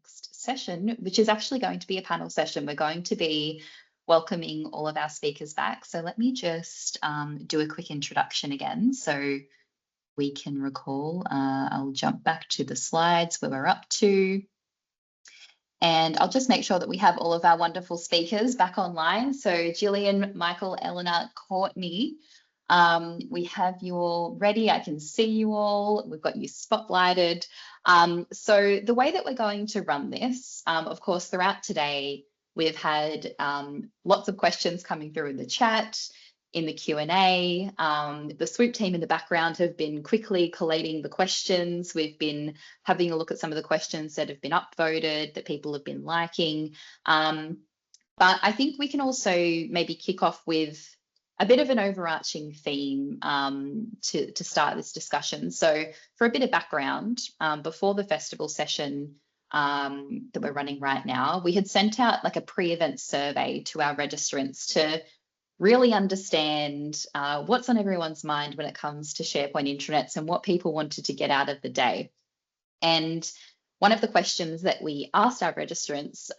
next session, which is actually going to be a panel session. We're going to be welcoming all of our speakers back. So let me just do a quick introduction again so we can recall. I'll jump back to the slides where we're up to. And I'll just make sure that we have all of our wonderful speakers back online. So Jillian, Michael, Eleanor, Courtney, we have you all ready. I can see you all. We've got you spotlighted. So the way that we're going to run this, of course, throughout today, we've had lots of questions coming through in the chat, in the Q&A. The Swoop team in the background have been quickly collating the questions. We've been having a look at some of the questions that have been upvoted, that people have been liking. But I think we can also maybe kick off with a bit of an overarching theme to start this discussion. So for a bit of background, before the festival session that we're running right now, we had sent out like a pre-event survey to our registrants to really understand what's on everyone's mind when it comes to SharePoint intranets and what people wanted to get out of the day. And one of the questions that we asked our registrants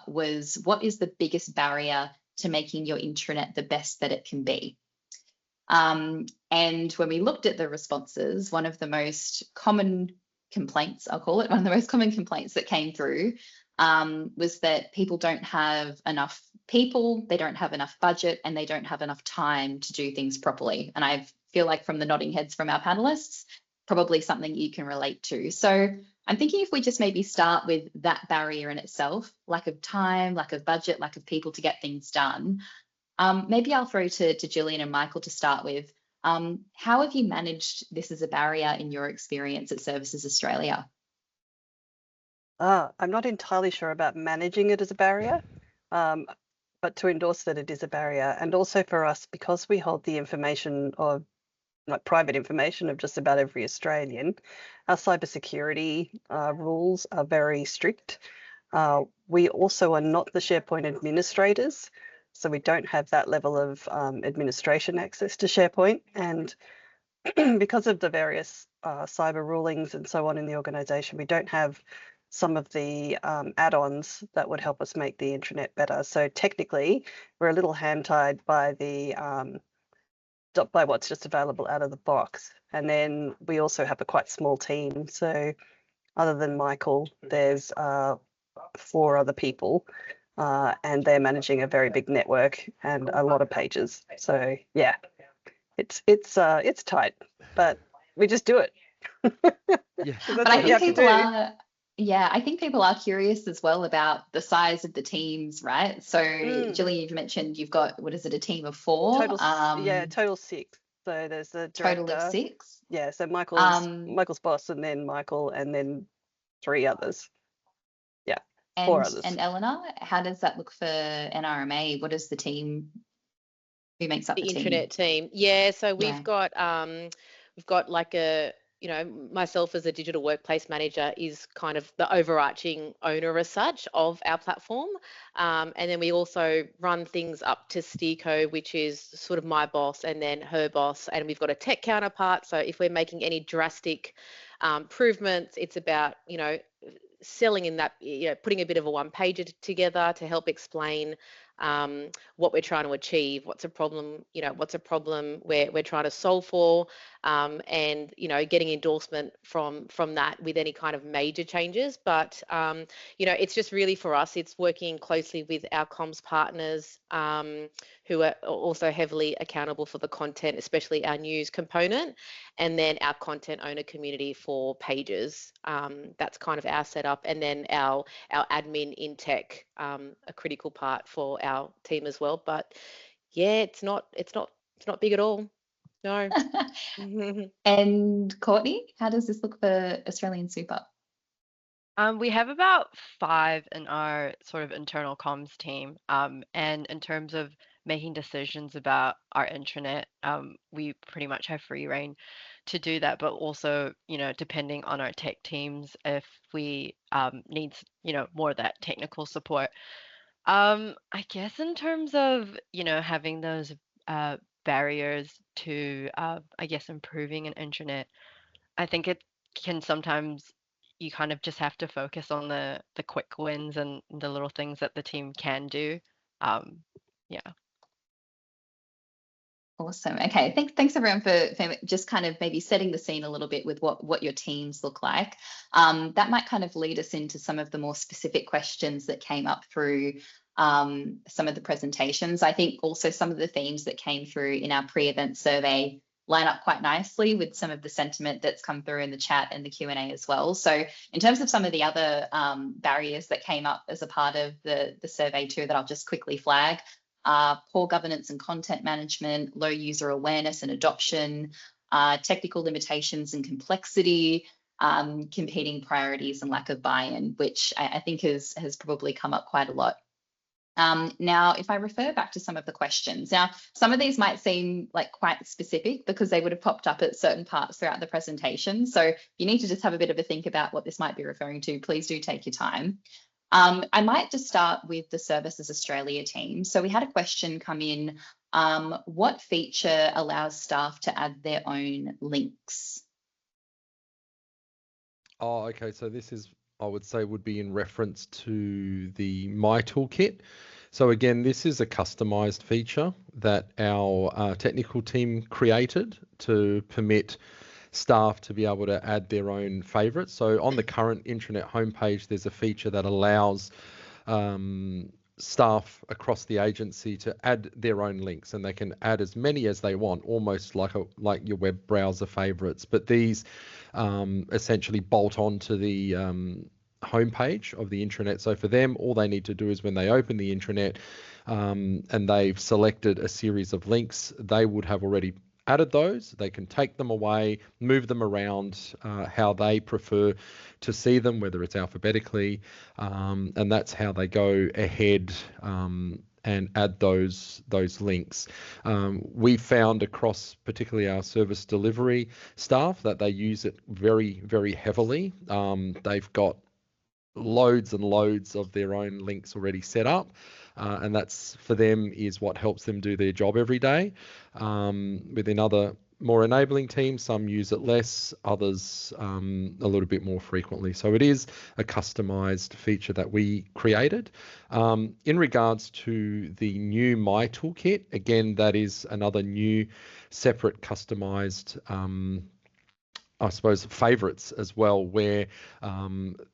was, what is the biggest barrier to making your intranet the best that it can be? And when we looked at the responses, one of the most common complaints, I'll call it, one of the most common complaints that came through was that people don't have enough people, they don't have enough budget, and they don't have enough time to do things properly. And I feel like from the nodding heads from our panelists, probably something you can relate to. So I'm thinking if we just maybe start with that barrier in itself, lack of time, lack of budget, lack of people to get things done. Maybe I'll throw to Jillian and Michael to start with. How have you managed this as a barrier in your experience at Services Australia? I'm not entirely sure about managing it as a barrier, but to endorse that it is a barrier. And also for us, because we hold the information of like private information of just about every Australian, our cybersecurity rules are very strict. We also are not the SharePoint administrators, so we don't have that level of administration access to SharePoint. And because of the various cyber rulings and so on in the organisation, we don't have some of the add-ons that would help us make the intranet better. So technically, we're a little hand-tied by the by what's just available out of the box. And then we also have a quite small team. So other than Michael, there's 4 other people, and they're managing a very big network and a lot of pages. So yeah, it's tight, but we just do it. Yeah. But I think people are. Yeah, I think people are curious as well about the size of the teams, right? So Jillian, you've mentioned you've got, what is it, a team of 4? Total 6. So there's the director. Total of 6? Yeah, so Michael's boss, and then Michael, and then 3 others. Yeah, 4 others. And Eleanor, how does that look for NRMA? What is the team? Who makes up the team? Intranet team? Yeah, so we've got like a, you know, myself as a digital workplace manager is kind of the overarching owner as such of our platform. And then we also run things up to Steco, which is sort of my boss and then her boss. And we've got a tech counterpart. So if we're making any drastic improvements, it's about, you know, selling in that, you know, putting a bit of a one-pager together to help explain what we're trying to achieve, what's a problem, you know, what's a problem we're trying to solve for, and, you know, getting endorsement from that with any kind of major changes. But, you know, it's just really for us, it's working closely with our comms partners who are also heavily accountable for the content, especially our news component, and then our content owner community for pages. That's kind of our setup, and then our admin in tech, a critical part for our team as well. But yeah, it's not big at all. No. And Courtney, how does this look for Australian Super? We have about 5 in our sort of internal comms team. And in terms of making decisions about our intranet, we pretty much have free reign to do that, but also, you know, depending on our tech teams, if we need, you know, more of that technical support. I guess in terms of, you know, having those barriers to, I guess, improving an intranet, I think it can sometimes, you kind of just have to focus on the quick wins and the little things that the team can do. Yeah. Awesome. Okay. Thanks everyone for just kind of maybe setting the scene a little bit with what your teams look like. That might kind of lead us into some of the more specific questions that came up through some of the presentations. I think also some of the themes that came through in our pre-event survey line up quite nicely with some of the sentiment that's come through in the chat and the Q&A as well. So in terms of some of the other barriers that came up as a part of the survey too, that I'll just quickly flag. Poor governance and content management, low user awareness and adoption, technical limitations and complexity, competing priorities and lack of buy-in, which I think has probably come up quite a lot. Now, if I refer back to some of the questions, now some of these might seem like quite specific because they would have popped up at certain parts throughout the presentation. So if you need to just have a bit of a think about what this might be referring to, please do take your time. I might just start with the Services Australia team. So we had a question come in, what feature allows staff to add their own links? Oh, okay. So this is, I would say, would be in reference to the My Toolkit. So again, this is a customized feature that our technical team created to permit staff to be able to add their own favorites. So on the current intranet homepage, there's a feature that allows staff across the agency to add their own links, and they can add as many as they want, almost like your web browser favorites. But these essentially bolt onto the homepage of the intranet. So for them, all they need to do is when they open the intranet and they've selected a series of links, they would have already added those. They can take them away, move them around how they prefer to see them, whether it's alphabetically, and that's how they go ahead and add those links. We found across particularly our service delivery staff that they use it very, very heavily. They've got loads and loads of their own links already set up. And that's, for them, is what helps them do their job every day. Within other more enabling teams, some use it less, others a little bit more frequently. So it is a customized feature that we created. In regards to the new My Toolkit, again, that is another new separate customized I suppose favorites as well, where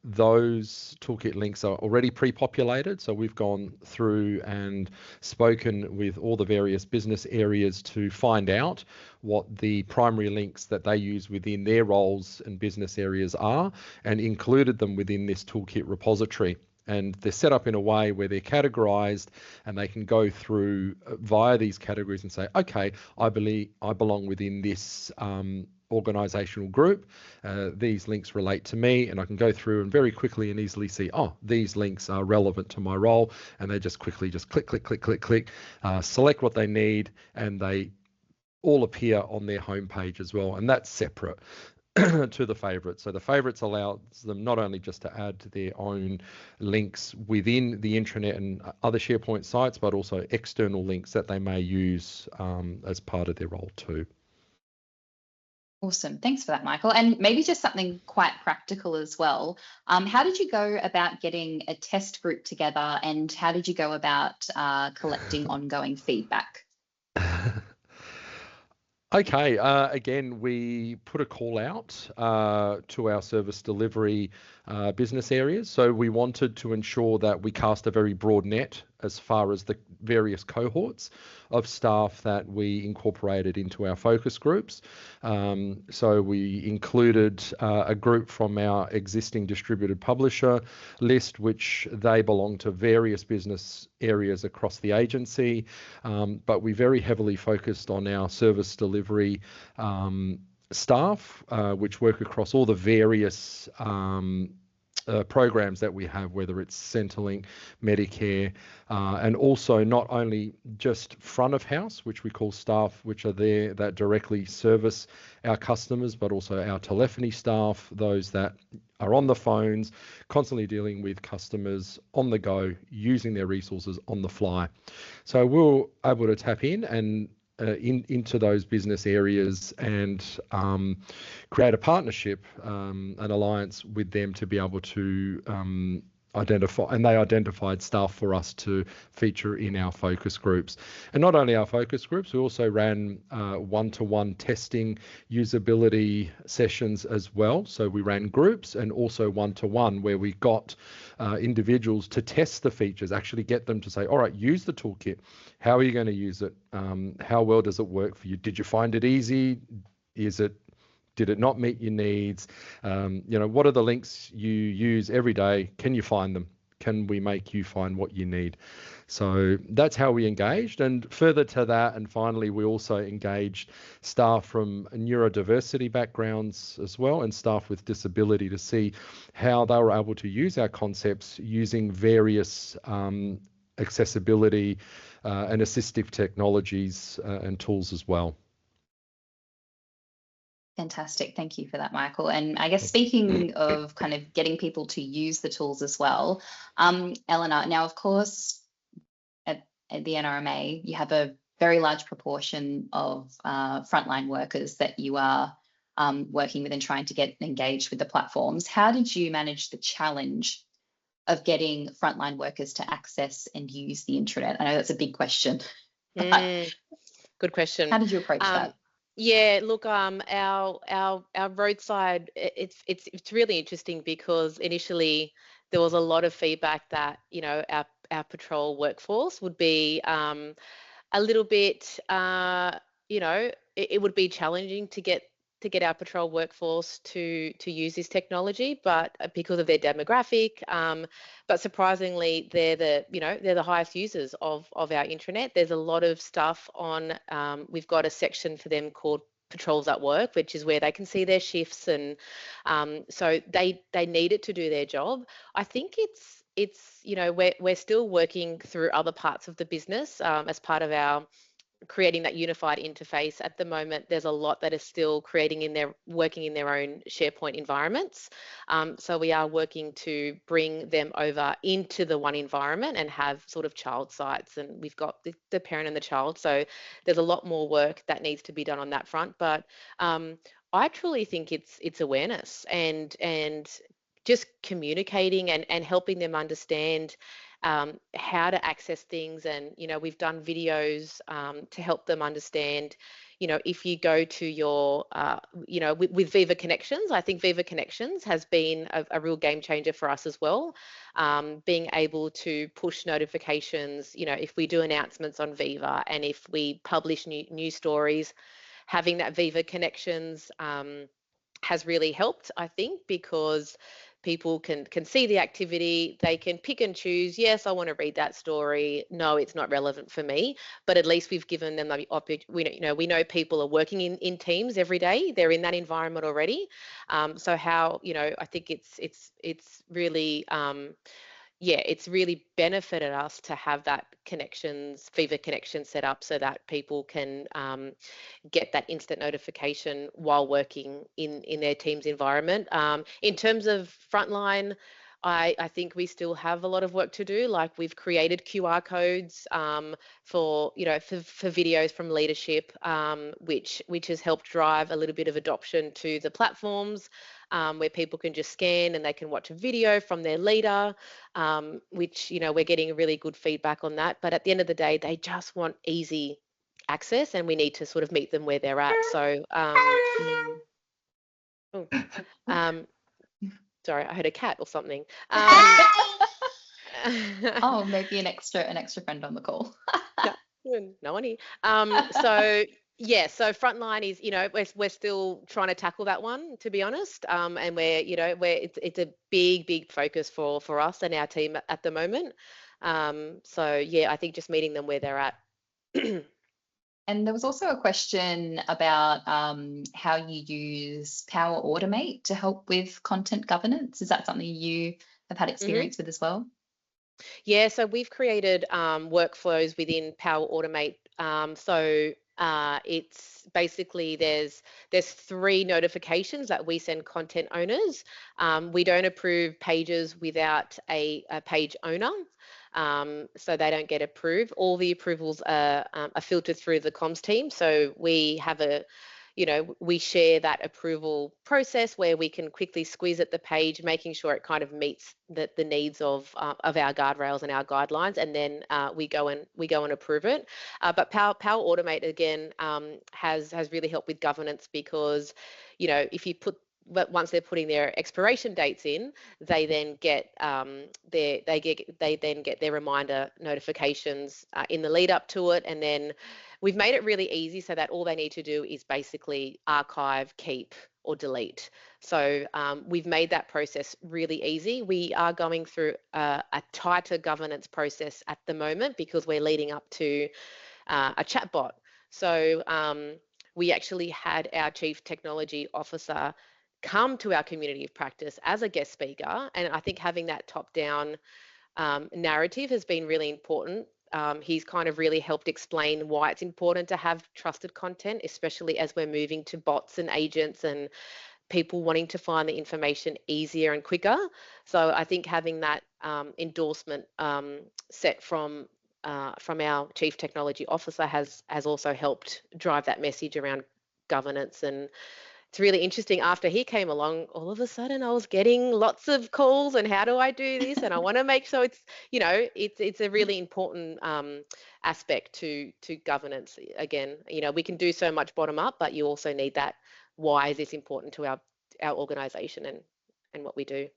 those toolkit links are already pre-populated. So we've gone through and spoken with all the various business areas to find out what the primary links that they use within their roles and business areas are, and included them within this toolkit repository. And they're set up in a way where they're categorized, and they can go through via these categories and say, okay, I believe I belong within this organizational group. These links relate to me, and I can go through and very quickly and easily see, oh, these links are relevant to my role, and they just quickly click, click, click, click, click, select what they need, and they all appear on their homepage as well. And that's separate to the favorites. So the favorites allows them not only just to add their own links within the intranet and other SharePoint sites, but also external links that they may use as part of their role too. Awesome. Thanks for that, Michael. And maybe just something quite practical as well. How did you go about getting a test group together, and how did you go about collecting ongoing feedback? Okay, again, we put a call out to our service delivery business areas. So we wanted to ensure that we cast a very broad net as far as the various cohorts of staff that we incorporated into our focus groups. So we included a group from our existing distributed publisher list, which they belong to various business areas across the agency, but we very heavily focused on our service delivery staff, which work across all the various programs that we have, whether it's Centrelink, Medicare, and also not only just front of house, which we call staff, which are there that directly service our customers, but also our telephony staff, those that are on the phones, constantly dealing with customers on the go, using their resources on the fly. So we're able to tap in and into those business areas and create a partnership, an alliance with them to be able to identify, and they identified stuff for us to feature in our focus groups. And not only our focus groups, we also ran one-to-one testing usability sessions as well. So we ran groups and also one-to-one, where we got individuals to test the features, actually get them to say, all right, use the toolkit. How are you going to use it? How well does it work for you? Did you find it easy? Did it not meet your needs? What are the links you use every day? Can you find them? Can we make you find what you need? So that's how we engaged. And further to that, and finally, we also engaged staff from neurodiversity backgrounds as well, and staff with disability, to see how they were able to use our concepts using various accessibility and assistive technologies and tools as well. Fantastic. Thank you for that, Michael. And I guess speaking of kind of getting people to use the tools as well, Elena, now, of course, at the NRMA, you have a very large proportion of frontline workers that you are working with and trying to get engaged with the platforms. How did you manage the challenge of getting frontline workers to access and use the intranet? I know that's a big question. Good question. How did you approach that? Yeah, look, our roadside, it's really interesting, because initially there was a lot of feedback that, our patrol workforce would be a little bit, it would be challenging to get our patrol workforce to use this technology, but because of their demographic, but surprisingly, they're the highest users of our intranet. There's a lot of stuff on. We've got a section for them called Patrols at Work, which is where they can see their shifts, and so they need it to do their job. I think it's we're still working through other parts of the business as part of our creating that unified interface. At the moment, there's a lot that is still working in their own SharePoint environments. So we are working to bring them over into the one environment and have sort of child sites, and we've got the parent and the child. So there's a lot more work that needs to be done on that front. But I truly think it's awareness and just communicating and helping them understand how to access things. And we've done videos to help them understand, if you go to your with Viva Connections. I think Viva Connections has been a real game changer for us as well, being able to push notifications, if we do announcements on Viva, and if we publish new stories, having that Viva Connections has really helped, I think, because people can see the activity, they can pick and choose. Yes, I want to read that story. No, it's not relevant for me. But at least we've given them the opportunity. We know people are working in teams every day. They're in that environment already. So how, I think it's really it's really benefited us to have that Viva Connections set up, so that people can get that instant notification while working in their team's environment. In terms of frontline, I think we still have a lot of work to do. Like, we've created QR codes for videos from leadership, which has helped drive a little bit of adoption to the platforms, where people can just scan and they can watch a video from their leader, which we're getting really good feedback on that. But at the end of the day, they just want easy access, and we need to sort of meet them where they're at. So sorry, I heard a cat or something. Oh, maybe an extra friend on the call. No one here. So so frontline is, we're still trying to tackle that one, to be honest. And it's a big focus for us and our team at the moment. So I think just meeting them where they're at. And there was also a question about how you use Power Automate to help with content governance. Is that something you have had experience with as well? Yeah, so we've created workflows within Power Automate. So it's basically there's 3 notifications that we send content owners. We don't approve pages without a page owner. so they don't get approved. All the approvals are filtered through the comms team. So we have we share that approval process where we can quickly squeeze at the page, making sure it kind of meets the needs of our guardrails and our guidelines, and then we go and approve it. But Power Automate again has really helped with governance, because if you put, but once they're putting their expiration dates in, they then get their reminder notifications in the lead up to it, and then we've made it really easy so that all they need to do is basically archive, keep, or delete. So we've made that process really easy. We are going through a tighter governance process at the moment because we're leading up to a chatbot. So we actually had our Chief Technology Officer come to our community of practice as a guest speaker, and I think having that top-down narrative has been really important. He's kind of really helped explain why it's important to have trusted content, especially as we're moving to bots and agents and people wanting to find the information easier and quicker. So I think having that endorsement set from our Chief Technology Officer has also helped drive that message around governance. And it's really interesting, after he came along, all of a sudden I was getting lots of calls and how do I do this? And I want to make sure it's, it's a really important aspect to governance. Again, we can do so much bottom up, but you also need that, why is this important to our organization and what we do.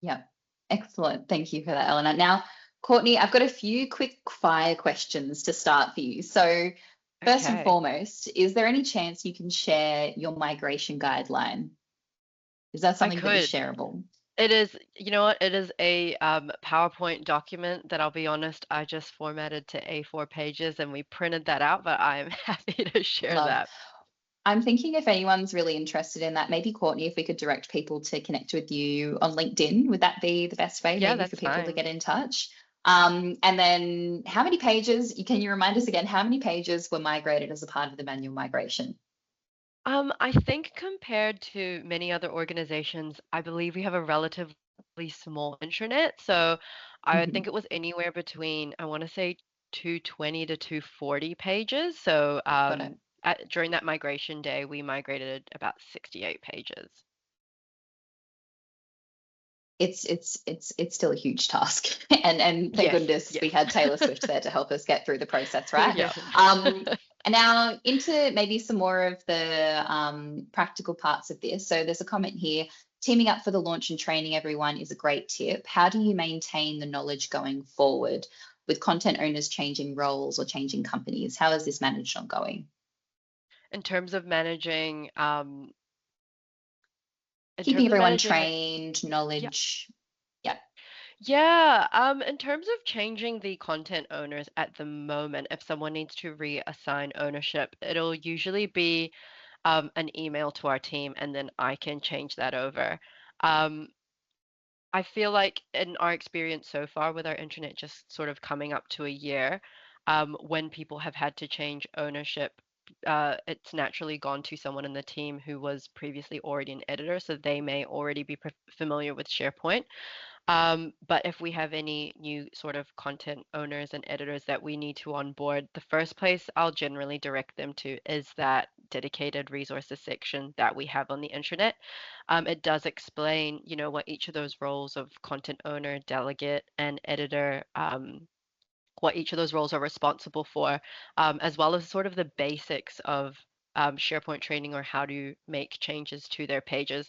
Yeah, excellent. Thank you for that, Elena. Now, Courtney, I've got a few quick fire questions to start for you. So first and foremost, is there any chance you can share your migration guideline? Is that something that is shareable? It is, you know what, it is a PowerPoint document that, I'll be honest, I just formatted to A4 pages and we printed that out, but I'm happy to share that. I'm thinking if anyone's really interested in that, maybe Courtney, if we could direct people to connect with you on LinkedIn, would that be the best way maybe for people to get in touch? And then how many pages, can you remind us again, how many pages were migrated as a part of the manual migration? I think compared to many other organizations, I believe we have a relatively small intranet. So I think it was anywhere between, I want to say 220 to 240 pages. So during that migration day, we migrated about 68 pages. It's still a huge task, and thank goodness we had Taylor Swift there to help us get through the process, right? And now into maybe some more of the practical parts of this. So there's a comment here: teaming up for the launch and training everyone is a great tip. How do you maintain the knowledge going forward with content owners changing roles or changing companies? How is this managed ongoing? In terms of managing keeping everyone trained, knowledge. In terms of changing the content owners at the moment, if someone needs to reassign ownership, it'll usually be an email to our team, and then I can change that over. I feel like in our experience so far with our intranet just sort of coming up to a year, when people have had to change ownership, it's naturally gone to someone in the team who was previously already an editor, so they may already be familiar with SharePoint. But if we have any new sort of content owners and editors that we need to onboard, the first place I'll generally direct them to is that dedicated resources section that we have on the intranet. It does explain, what each of those roles of content owner, delegate, and editor, what each of those roles are responsible for, as well as sort of the basics of SharePoint training or how to make changes to their pages.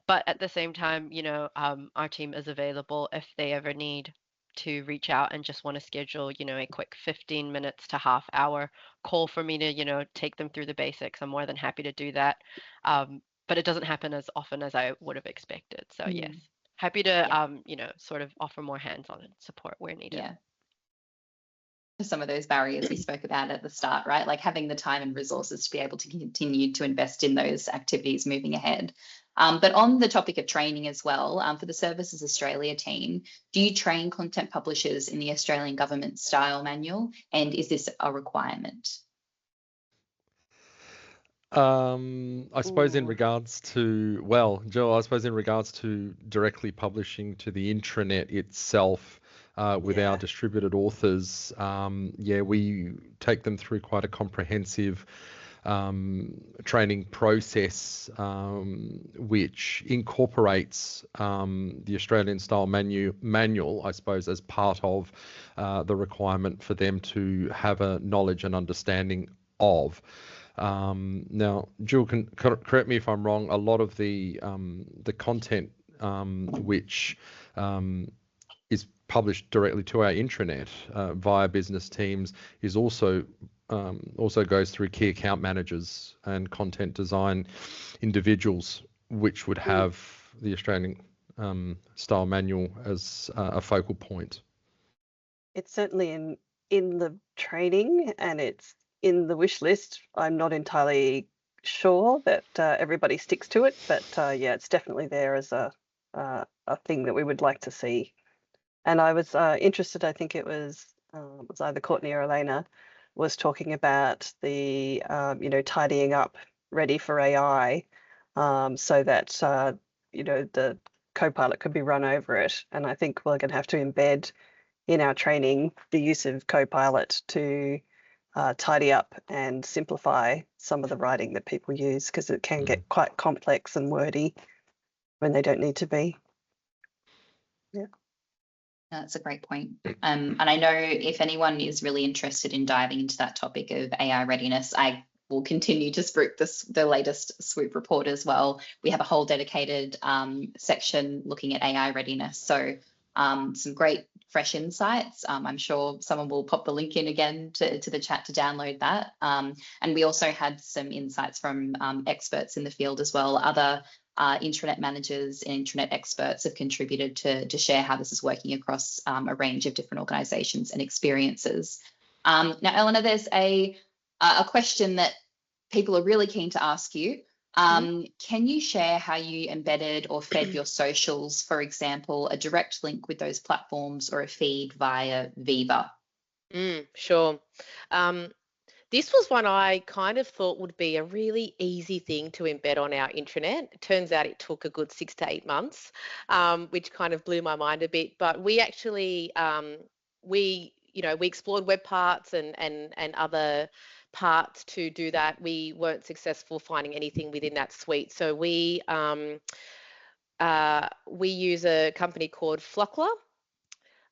But at the same time, our team is available if they ever need to reach out and just want to schedule, a quick 15 minutes to half hour call for me to, take them through the basics. I'm more than happy to do that. But it doesn't happen as often as I would have expected. So yes, happy to, sort of offer more hands-on support where needed. Yeah. Some of those barriers we spoke about at the start, right? Like having the time and resources to be able to continue to invest in those activities moving ahead. But on the topic of training as well, for the Services Australia team, do you train content publishers in the Australian government style manual? And is this a requirement? I suppose in regards to, Jill, I suppose in regards to directly publishing to the intranet itself, with our distributed authors. We take them through quite a comprehensive training process, which incorporates the Australian style manual, I suppose, as part of the requirement for them to have a knowledge and understanding of. Now, Jill, can correct me if I'm wrong. A lot of the content which is published directly to our intranet via business teams is also goes through key account managers and content design individuals, which would have the Australian style manual as a focal point. It's certainly in the training, and it's in the wish list. I'm not entirely sure that everybody sticks to it, but it's definitely there as a thing that we would like to see. And I was interested, I think it was either Courtney or Elena, was talking about the tidying up ready for AI, so that the Copilot could be run over it. And I think we're going to have to embed in our training the use of Copilot to tidy up and simplify some of the writing that people use, because it can get quite complex and wordy when they don't need to be. Yeah. That's a great point. And I know if anyone is really interested in diving into that topic of AI readiness, I will continue to spruik the latest Swoop report as well. We have a whole dedicated section looking at AI readiness. So some great fresh insights. I'm sure someone will pop the link in again to the chat to download that. And we also had some insights from experts in the field as well. Other intranet managers and intranet experts have contributed to share how this is working across a range of different organizations and experiences. Now, Elena, there's a question that people are really keen to ask you. Can you share how you embedded or fed your socials, for example, a direct link with those platforms or a feed via Viva? Sure. This was one I kind of thought would be a really easy thing to embed on our intranet. It turns out it took a good 6 to 8 months, which kind of blew my mind a bit. But we actually, we explored web parts and other parts to do that. We weren't successful finding anything within that suite. So we use a company called Flockler.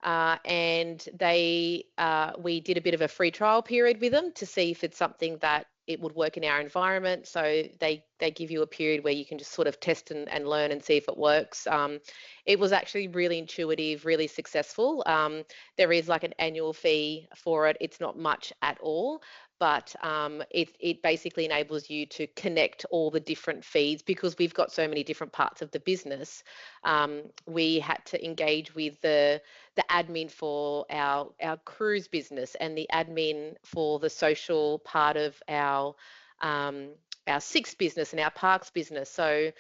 And we did a bit of a free trial period with them to see if it's something that it would work in our environment. So they give you a period where you can just sort of test and learn and see if it works. It was actually really intuitive, really successful. There is like an annual fee for it. It's not much at all, but it basically enables you to connect all the different feeds, because we've got so many different parts of the business. We had to engage with the admin for our cruise business and the admin for the social part of our Six business and our parks business. So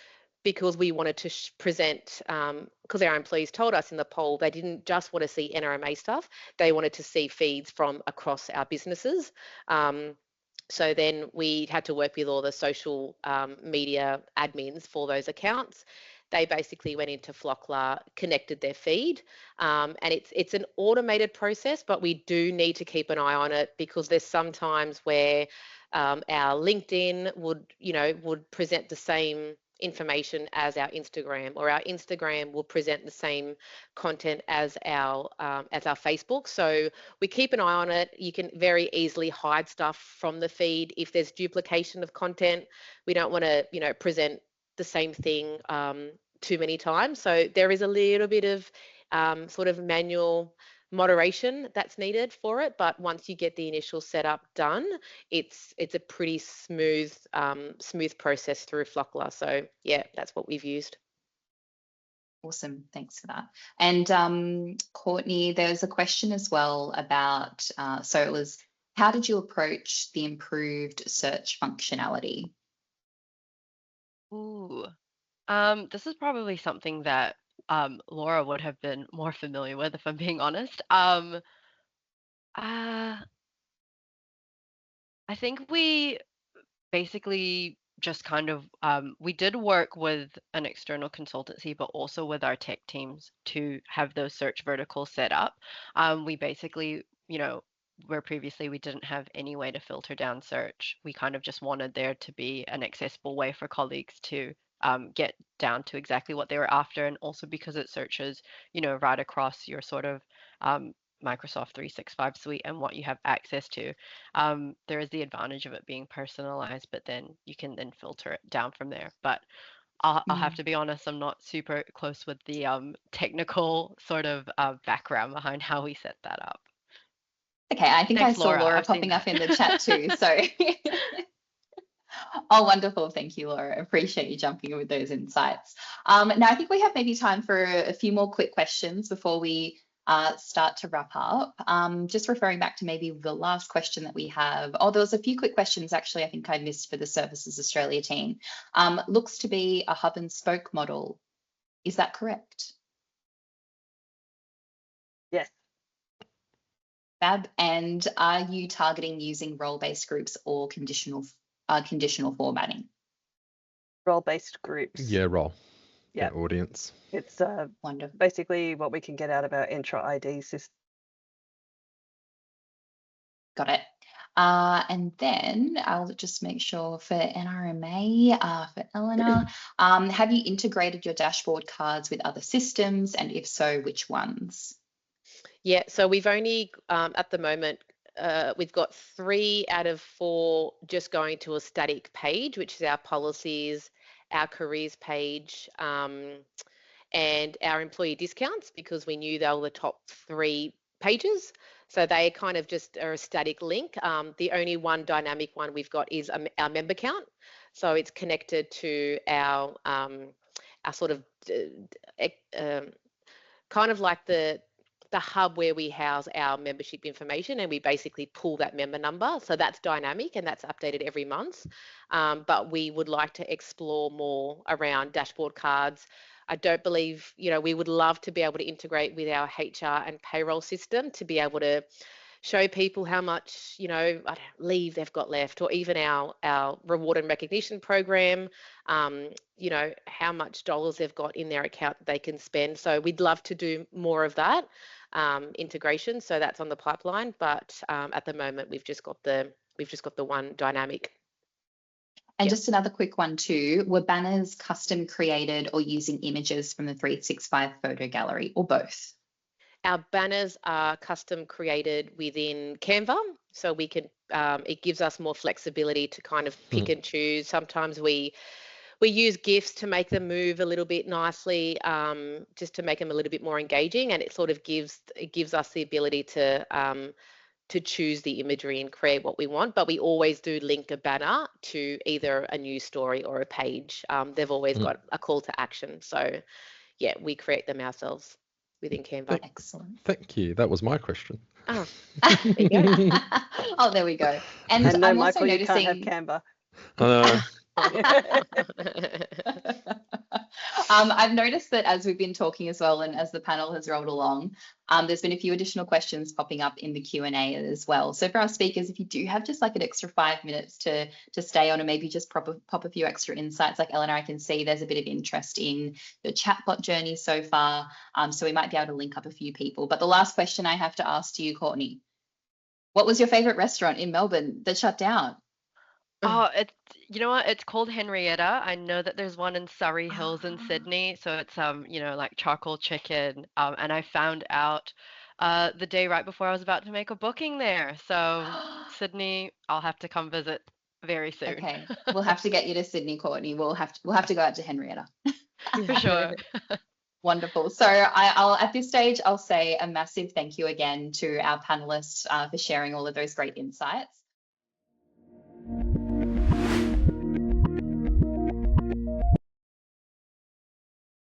because we wanted to present, because our employees told us in the poll they didn't just want to see NRMA stuff, they wanted to see feeds from across our businesses. So then we had to work with all the social media admins for those accounts. They basically went into Flockler, connected their feed, and it's an automated process, but we do need to keep an eye on it, because there's some times where our LinkedIn would present the same information as our Instagram, or our Instagram will present the same content as our Facebook. So we keep an eye on it. You can very easily hide stuff from the feed if there's duplication of content. We don't want to present the same thing too many times. So there is a little bit of sort of manual moderation that's needed for it, but once you get the initial setup done, it's a pretty smooth process through Flockler. So yeah, that's what we've used. Awesome, thanks for that. And Courtney, there's a question as well about, so it was, how did you approach the improved search functionality? Ooh, this is probably something that Laura would have been more familiar with, if I'm being honest. I think we basically just kind of, we did work with an external consultancy, but also with our tech teams to have those search verticals set up. We basically, where previously we didn't have any way to filter down search, we kind of just wanted there to be an accessible way for colleagues to get down to exactly what they were after. And also because it searches, right across your sort of Microsoft 365 suite and what you have access to. There is the advantage of it being personalized, but then you can then filter it down from there. But I'll have to be honest, I'm not super close with the technical sort of background behind how we set that up. Okay, I think Thanks, I saw Laura popping up in the chat too. So, oh, wonderful. Thank you, Laura. Appreciate you jumping in with those insights. Now, I think we have maybe time for a few more quick questions before we start to wrap up. Just referring back to maybe the last question that we have. Oh, there was a few quick questions actually I think I missed for the Services Australia team. Looks to be a hub and spoke model. Is that correct? Yes. Fab. And are you targeting using role-based groups or conditional formatting? Role-based groups. Yeah, role. Yeah. Audience. It's Wonderful. basically what we can get out of our Entra ID system. Got it. And then I'll just make sure for NRMA, for Elena, have you integrated your dashboard cards with other systems? And if so, which ones? Yeah, so we've only, at the moment, we've got 3 out of 4 just going to a static page, which is our policies, our careers page, and our employee discounts, because we knew they were the top 3 pages. So they kind of just are a static link. The only one dynamic one we've got is our member count. So it's connected to our sort of kind of like the hub where we house our membership information, and we basically pull that member number. So that's dynamic and that's updated every month. But we would like to explore more around dashboard cards. I don't believe, we would love to be able to integrate with our HR and payroll system to be able to show people how much, leave they've got left, or even our reward and recognition program, how much dollars they've got in their account that they can spend. So we'd love to do more of that integration. So that's on the pipeline. But at the moment, we've just got the one dynamic. And just another quick one too, were banners custom created or using images from the 365 photo gallery, or both? Our banners are custom created within Canva, so we can, it gives us more flexibility to kind of pick and choose. Sometimes we use GIFs to make them move a little bit nicely, just to make them a little bit more engaging, and it sort of gives us the ability to choose the imagery and create what we want. But we always do link a banner to either a news story or a page. They've always got a call to action. So yeah, we create them ourselves within Canva. Excellent. Thank you. That was my question. Oh, there you go. Oh, there we go. And no, I'm Michael, also you noticing. can't have Canva. I've noticed that as we've been talking as well, and as the panel has rolled along, there's been a few additional questions popping up in the Q&A as well. So for our speakers, if you do have just like an extra 5 minutes to stay on and maybe just pop a few extra insights, like Eleanor, I can see there's a bit of interest in the chatbot journey so far. So we might be able to link up a few people. But the last question I have to ask to you, Courtney, what was your favorite restaurant in Melbourne that shut down? Oh, you know what? It's called Henrietta. I know that there's one in Surrey Hills in Sydney. So it's like charcoal chicken. And I found out the day right before I was about to make a booking there. So Sydney, I'll have to come visit very soon. Okay, we'll have to get you to Sydney, Courtney. We'll have to go out to Henrietta. For sure. Wonderful. So I'll at this stage, I'll say a massive thank you again to our panelists for sharing all of those great insights.